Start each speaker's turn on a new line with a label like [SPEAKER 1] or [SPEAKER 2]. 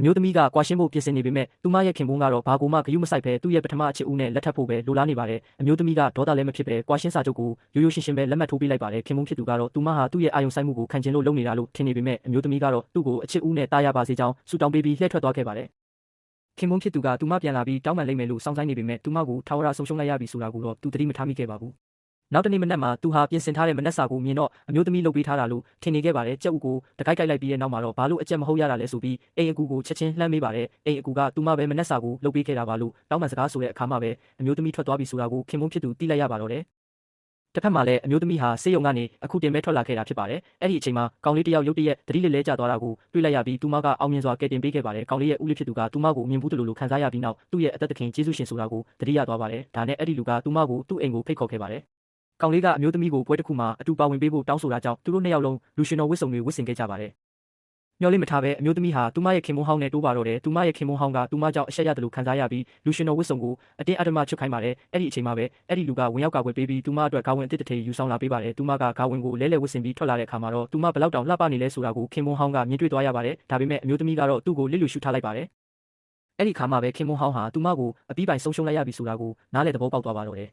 [SPEAKER 1] မျိုးသမီးကကွာရှင်းဖို့ပြင်ဆင်နေပေမဲ့သူမရဲ့ခင်ပွန်းကတော့ဘာကိုမှဂရုမစိုက်ဘဲသူ့ရဲ့ပထမအချစ်ဦးနဲ့လက်ထပ်ဖို့ပဲလိုလားနေပါတယ်အမျိုးသမီးကဒေါသလည်းမဖြစ်ဘဲကွာရှင်းစာချုပ်ကိုရိုးရိုးရှင်းရှင်းပဲလက်မှတ်ထိုးပေးလိုက်ပါတယ်ခင်ပွန်းဖြစ်သူကတော့သူမဟာသူ့ရဲ့အာယုံဆိုင်မှုကိုခံကျင်လို့လုပ်နေတာလို့ထင်နေပေမဲ့အမျိုးသမီးကတော့သူ့ကိုအချစ်ဦးနဲ့တားရပါစေကြောင်းဆူတောင်းပေးပြီးလှည့်ထွက်သွားခဲ့ပါတယ်ခင်ပွန်းဖြစ်သူကသူမပြန်လာပြီးတောင်းပန်လိုက်မယ်လို့စောင့်ဆိုင်းနေပေမဲ့သူမကိုထာဝရဆုံးရှုံးလိုက်ရပြီဆိုတာကိုတော့သူသတိမထားမိခဲ့ပါဘူးနောက်တနေ့မနက်မှာသူဟာပြင်ဆင်ထားတဲ့မနက်စာကိုမြင်တော့အမျိုးသမီးလုပ်ပေးထားတာလို့ထင်နေခဲ့ပါတယ်ကြက်ဥကိုတကိုက်ကိုက်လိုက်ပြီးတဲ့နောက်မှာတော့ဘာလို့အကြက်မဟုတ်ရတာလဲဆိုပြီးအိမ်အကူကိုချက်ချင်းလှမ်းမေးပါတယ်အိမ်အကူကသူမပဲမနက်စာကိုလုပ်ပေးခဲ့တာပါလို့တောင်းပန်စကားဆိုတဲ့အခါမှာပဲအမျိုးသမီးထွက်သွားပြီဆိုတာကိုခင်ပွန်းဖြစ်သူသိလိုက်ရပါတော့တယ်တစ်ဖက်မှာလည်းအမျိုးသမီးဟာစေယုံကနေအခုတင်မဲ့ထွက်လာခဲ့တာဖြစ်ပါတယ်အဲ့ဒီအချိန်မှာကောင်လေးတယောက်ရုတ်တရက်သတိလေးလဲကျသွားတာကိုတွေ့လိုက်ရပြီးသူမကအောင်မြင်စွာကယ်တင်ပေးခဲ့ပါတယ်ကောင်လေးရဲ့ဦးလေးဖြစ်သူကသူမကိုမြင်ဘူးလို့ခံစားရပြီးနောက်သူ့ရဲ့အသက်သခင်ကျေးဇူးရှင်ဆိုတာကိုသတိရသွားပါတယ်ဒါနဲ့အဲ့ဒီလူကသူမကိုသူ့အိမ်ကိုဖိတ်ခေါ်ခဲ့ပါတယ်ကောင်လေးကအမျိုးသမီးကိုပွဲတစ်ခုမှာအတူပါဝင်ပေးဖို့တောင်းဆိုတာကြောင့်သူတို့နှစ်ယောက်လုံးလူရှင်တော်ဝတ်စုံတွေဝတ်ဆင်ခဲ့ကြပါတယ်မျောလေးမထားပဲအမျိုးသမီးဟာသူမရဲ့ခင်မွန်းဟောင်းနဲ့တိုးပါတော့တယ်သူမရဲ့ခင်မွန်းဟောင်းကသူမကြောင့်အဆက်ရတယ်လို့ခံစားရပြီးလူရှင်တော်ဝတ်စုံကိုအတင်းအဓမ္မချွတ်ခိုင်းပါတယ်အဲ့ဒီအချိန်မှာပဲအဲ့ဒီလူကဝင်ရောက်ကာကွယ်ပေးပြီးသူမအတွက်ဂါဝင်အစ်စ်တစ်ထည်ယူဆောင်လာပေးပါတယ်သူမကဂါဝင်ကိုလဲလဲဝတ်ဆင်ပြီးထွက်လာတဲ့အခါမှာတော့သူမဘလောက်တောင်လှပနေလဲဆိုတာကိုခင်မွန်းဟောင်းကမြင်တွေ့သွားရပါတယ်ဒါပေမဲ့အမျိုးသမီးကတော့သူ့ကိုလစ်လူရှုထားလိုက်ပါတယ်အဲ့ဒီခါမှာပဲခင်မွန်းဟောင်းဟာသူမကိုအပြီးပိုင်ဆုံးရှုံးလိုက်ရပြီဆိုတာကိုနားလေသဘောပေါက်သွားပါတော့တယ်